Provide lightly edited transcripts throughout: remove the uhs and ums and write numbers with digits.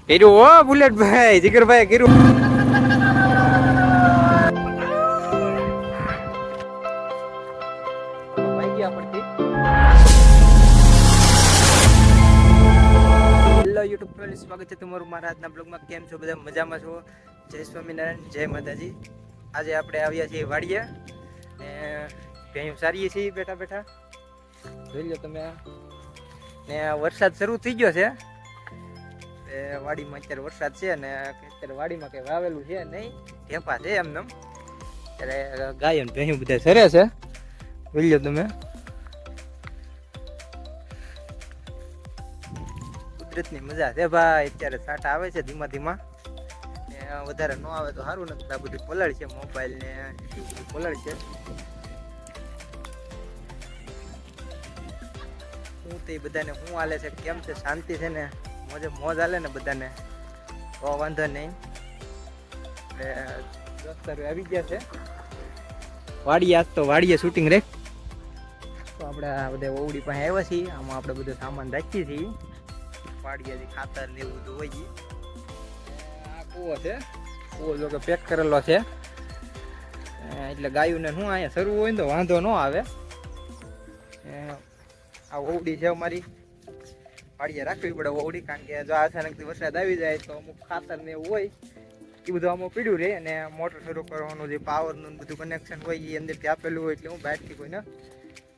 કર્યું હો બુલેટભાઈ, જીગરભાઈ કર્યું. હેલો યુટ્યુબ પર સ્વાગત છે તમારું મારા આજના બ્લોગમાં. કેમ છો બધા? મજામાં છો? જય સ્વામિનારાયણ, જય માતાજી. આજે આપણે આવ્યા છીએ વાડીએ ને ભેંયું સારીએ છીએ બેઠા બેઠા. જોઈ લો તમે ને વરસાદ શરૂ થઈ ગયો છે. વાડીમાં અત્યારે વરસાદ છે ને અત્યારે વાડીમાં કઈ વાવેલું છે નહીં, ઢેફા છે એમને. ત્યારે ગાય ને ભેંયું બધા સરે છે. જોઈ લો તમે, કુદરતની મજા છે ભાઈ. અત્યારે સાટા આવે છે ધીમા ધીમા, ને વધારે ન આવે તો સારું નથી. આ બધું પલળ છે, મોબાઈલ ને પલળ છે. હું તો બધાને શું હાલે છે, કેમ છે, શાંતિ છે ને? મોજે મોજ હાલે ને બધાને? તો વાંધો નહીં. દોસ્તારો આવી ગયા છે વાડીએ. આજ તો વાડીએ શૂટિંગ રે. તો આપણે આ બધા ઓવડી પાસે આવ્યા છીએ. આમાં આપણે બધો સામાન રાખીએ છીએ વાડીએ. ખાતર ને એવું બધું હોય છે. આ કૂવો છે, કૂવો જો કે પેક કરેલો છે. એટલે ગાયોને શું અહીંયા શરૂ હોય ને તો વાંધો ન આવે. આ ઓવડી છે અમારી, વાડીએ રાખવી પડે ઓવડી, કારણ કે જો અચાનકથી વરસાદ આવી જાય તો અમુક ખાતર ને એવું હોય એ બધું આમાં પીડ્યું રહે. અને મોટર શરૂ કરવાનું જે પાવરનું બધું કનેક્શન હોય એ અંદરથી આપેલું હોય, એટલે હું બહારથી કોઈને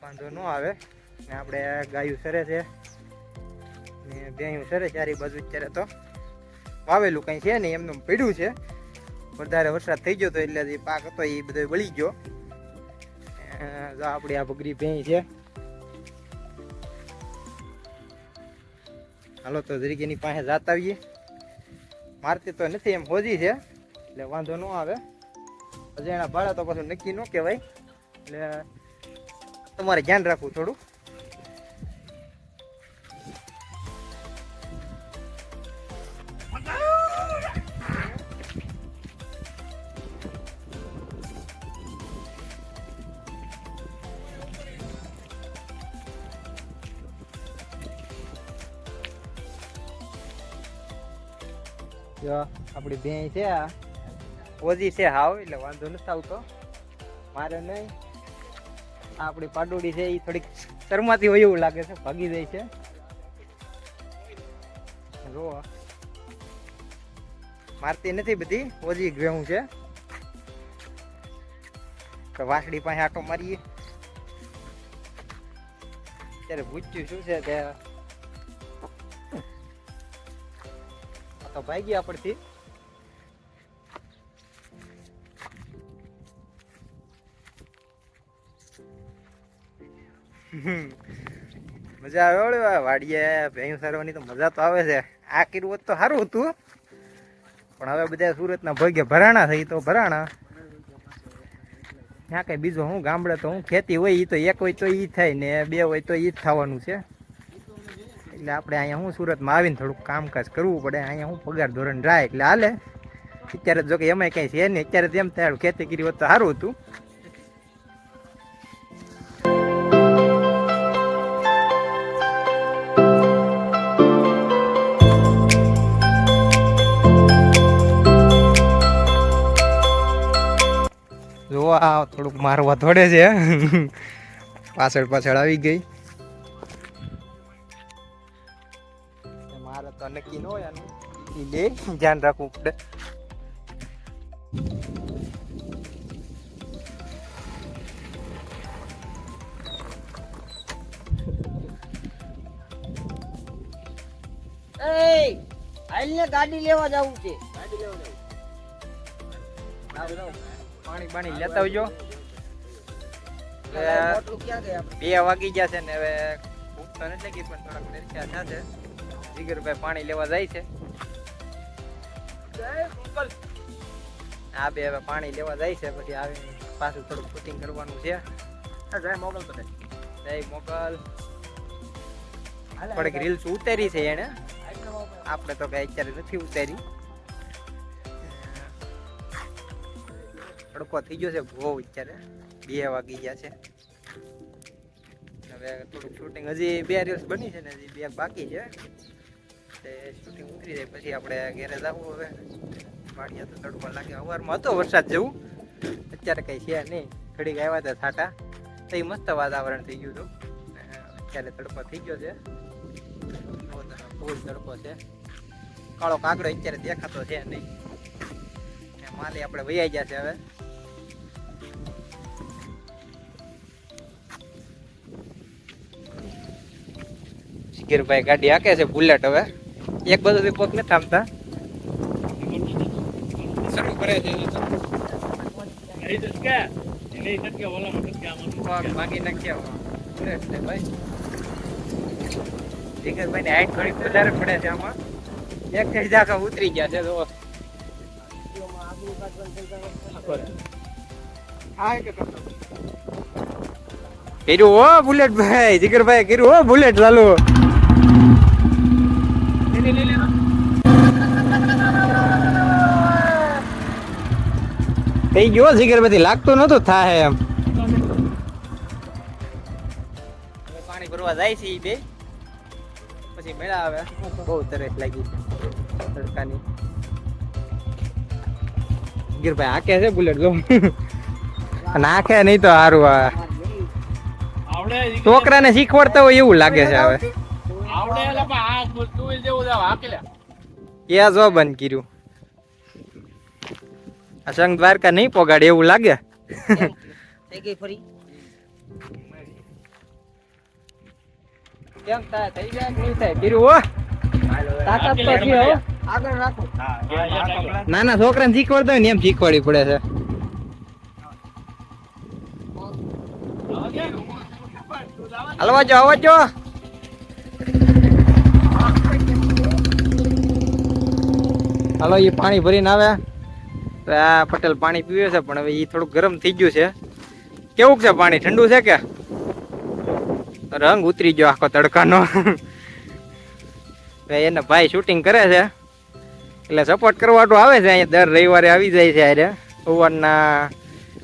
વાંધો ન આવે. ને આપણે ગાયું સરે છે ને ભેંયું સરે ચારી બાજુ. અત્યારે તો વાવેલું કંઈ છે નહીં, એમનું પીડ્યું છે. વધારે વરસાદ થઈ ગયો તો એટલે જે પાક હતો એ બધો બળી ગયો. જો આપણી આ બગરી ભેંય છે. હાલો તો જરીક એની પાસે જાત આવીએ. મારતી તો નથી, એમ હોજી છે એટલે વાંધો ન આવે. અજાણા ભાડા તો પાછું નક્કી ન કહેવાય, એટલે તમારે ધ્યાન રાખવું થોડું. જો આપણી ભેંય છે, આ ઓજી છે હાવ, એટલે વાંધો નથી આવતો મારે નહીં. આપણી પાડોડી છે એ થોડીક શરમાતી હોય એવું લાગે છે, ભાગી જાય છે. જો મારતી નથી, બધી ઓજી ભેંયું છે. તો વાસળી પાસે આટો મારીએ. અત્યારે પૂછ્યું શું છે કે તો ભાઈ ગયા પડતી. મજા આવે વાડીએ ભેંયું સારવાની, તો મજા તો આવે છે. આ કર્યું હોત તો સારું હતું, પણ હવે બધા સુરતના ભાગ્ય ભરાણા થઈ તો ભરાણા. ત્યાં કઈ બીજું હું, ગામડે તો હું ખેતી હોય એ તો એક હોય તો ઈ થાય ને બે હોય તો ઈ જ થવાનું છે. એટલે આપણે અહીંયા હું સુરતમાં આવીને થોડુંક કામકાજ કરવું પડે. અહીંયા હું પગાર ધોરણ જાય એટલે હાલે. અત્યારે જો કે એમાંય કંઈ છે નહીં. અત્યારે તેમ થાય ખેતી કરી હોત તો સારું હતું. જો આ થોડુંક મારવા થોડે છે, પાછળ પાછળ આવી ગઈ. મારે તો નક્કી ન હોય આનું, લે ધ્યાન રાખવું પડે. ગાડી લેવા જવું છે. પાણી પાણી લેતા આવજો. 2 વાગી ગયા છે ને હવે ભૂખ તો નથી લાગી, પણ થોડાક ડરક્યા થશે. જીગરભાઈ પાણી લેવા જાય છે. આ બે હવે પાણી લેવા જાય છે, પછી આવીને પાછું થોડુંક શૂટિંગ કરવાનું છે. જય મોગલ તો જય મોગલ. થોડીક રીલ્સ ઉતારી છે એને, આપણે તો કઈ અત્યારે નથી ઉતારી. તડકો થઈ ગયો છે બહુ. અત્યારે 2 વાગી ગયા છે. હવે થોડુંક શૂટિંગ હજી 2 રીલ્સ બની છે ને હજી 2 બાકી છે. શૂટિંગ ઉતરી જાય પછી આપણે ઘેરે જવું હવે. વાડિયા તો તડકો લાગે. સવારમાં હતો વરસાદ જેવું, અત્યારે કંઈ છે નહીં. ઘડીક આવ્યા હતા છાંટા તો એ મસ્ત વાતાવરણ થઈ ગયું હતું. અત્યારે તડકો થઈ ગયો છે, ફૂલ તડકો છે. કાળો કાગડો અત્યારે દેખાતો છે નહીં. માલી આપણે વૈયા ગયા છે હવે. શિખરભાઈ ગાડી હાકે છે બુલેટ. હવે એક બાજુથી પગ નથી થામતા, શરૂ કરે છે. પગ ભાગી નાખ્યા બુલેટ ને ભાઈ. શિખરભાઈ ની હાઈટ થોડી વધારે પડે છે આમાં. એક સાઈડ આખા ઉતરી ગયા છે તો કર્યું હો બુલેટ ભાઈ. જીગરભાઈ કર્યું હો બુલેટ ચાલુ. થઈ ગયો જીગરભાઈ, લાગતું નતું થાય એમ. પાણી ભરવા જાય છે બે પછી મેળા આવે. બહુ તરસ લાગી તડકાની. જીગરભાઈ આકે છે બુલેટ જો. નાખે નહીં તો સારું. આ છોકરાને શીખવાડતા હોય એવું લાગે છે હવે. ક્યાં જો બંધ કર્યું. આ સંગ દ્વારકા નહીં પોગાડે એવું લાગે. થઈ ગઈ ફરી. કેમ થાય? થઈ જાય કે નહીં થાય? કર્યું હો. તાકાત તો છે હો. આગળ રાખો. નાના છોકરાને શીખવાડતા હોય ને એમ શીખવાડવી પડે છે. હલવા જો, હલવા જો. હાલો, એ પાણી ભરીને આવે. તો આ પટેલ પાણી પીવે છે પણ હવે એ થોડું ગરમ થઈ ગયું છે. કેવું છે પાણી? ઠંડુ છે કે? રંગ ઉતરી ગયો આખો તડકાનો. એના ભાઈ શૂટિંગ કરે છે એટલે સપોર્ટ કરવાનું આવે છે. અહીંયા દર રવિવારે આવી જાય છે. અરે સવારના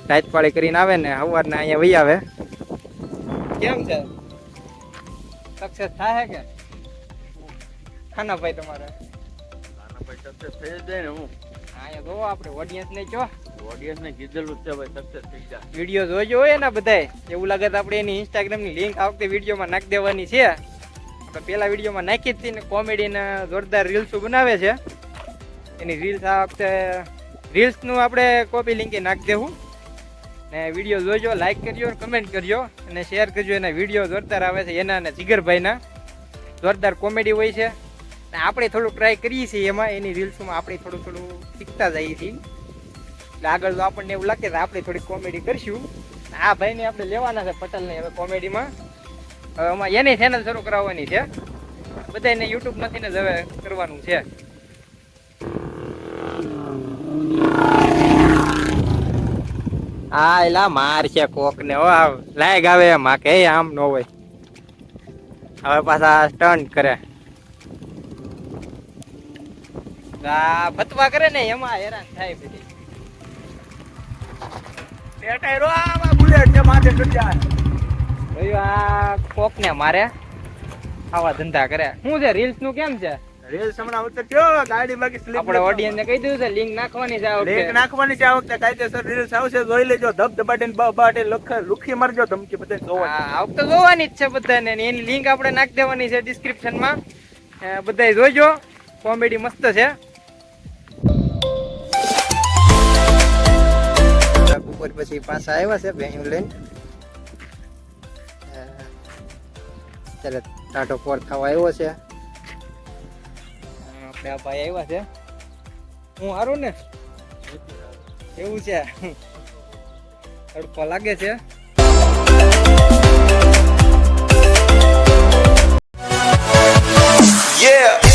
રાતપાળી કરીને આવે ને સવારના અહીંયા વહી આવે. કેમ છે? સક્સેસ થાય કે ખાના ભાઈ તમારે? ભાઈ સક્સેસ થઈ જ જાય ને. હું અહીંયા જો આપણે ઓડિયન્સ ને જો, ઓડિયન્સ ને કીધેલું છે ભાઈ સક્સેસ થઈ જાય. વિડીયો જોજો હોય ને બધાય. એવું લાગે તો આપણે એની ઇન્સ્ટાગ્રામ ની લિંક આ વખતે વિડીયોમાં નાખી દેવાની છે. આપણે પેલા વિડીયોમાં નાખી જ હતી ને. કોમેડી ને જોરદાર રીલ્સો બનાવે છે. એની રીલ્સ આ વખતે રીલ્સનું આપણે કોપી લિંક નાખી દેવું. ને વિડીયો જોજો, લાઈક કરજો, કમેન્ટ કરજો અને શેર કરજો. એના વિડીયો જોરદાર આવે છે એના અને જીગરભાઈના. જોરદાર કોમેડી હોય છે. આપણે થોડું ટ્રાય કરીએ છીએ એમાં. એની રીલ્સમાં આપણે થોડું શીખતા જઈએ છીએ. એટલે આગળ જો આપણને એવું લાગે તો આપણે થોડી કોમેડી કરીશું. આ ભાઈને આપણે લેવાના છે પટેલને હવે કોમેડીમાં. હવે આમાં એની ચેનલ શરૂ કરાવવાની છે. બધાને યુટ્યુબમાંથી ને જ હવે કરવાનું છે. આ એલા માર છે કોક ને હો. લાયક આવે એમ. આ કે આમ ન હોય. હવે પાછા સ્ટન્ટ કરે. આ ફતવા કરે ને એમાં હેરાન થાય બધી. બુલેટ છે માથે ચડી જાય. ભાઈ આ કોક ને મારે આવા ધંધા કરે. શું છે રીલ્સ નું કેમ છે? રેલ્સ હમણાં ઉતરજો. ગાડી બાકી સ્લીપ. આપણે ઓડિયન્સ ને કહી દીધું છે લિંક નાખવાની છે આ લિંક વખતે. નાખવાની છે આ વખતે. કાયદેસર રીલ્સ આવશે, જોઈ લેજો. ધબધબાટે બબાટે લુખી મારજો. ધમકી બધા જોવાની. આ વખતે જોવાની જ છે બધાને. ને એની લિંક આપણે નાખી દેવાની છે ડિસ્ક્રિપ્શનમાં. બધાય જોઈજો. કોમેડી મસ્ત છે. બપોર પછી પાછા આવ્યા છે ભેંયું લઈને. અત્યારે ટાટો પોર થવા આવ્યો છે. આપણે આ ભાઈ આવ્યા છે. હું સારું ને? એવું છે? તડકો લાગે છે. Yeah.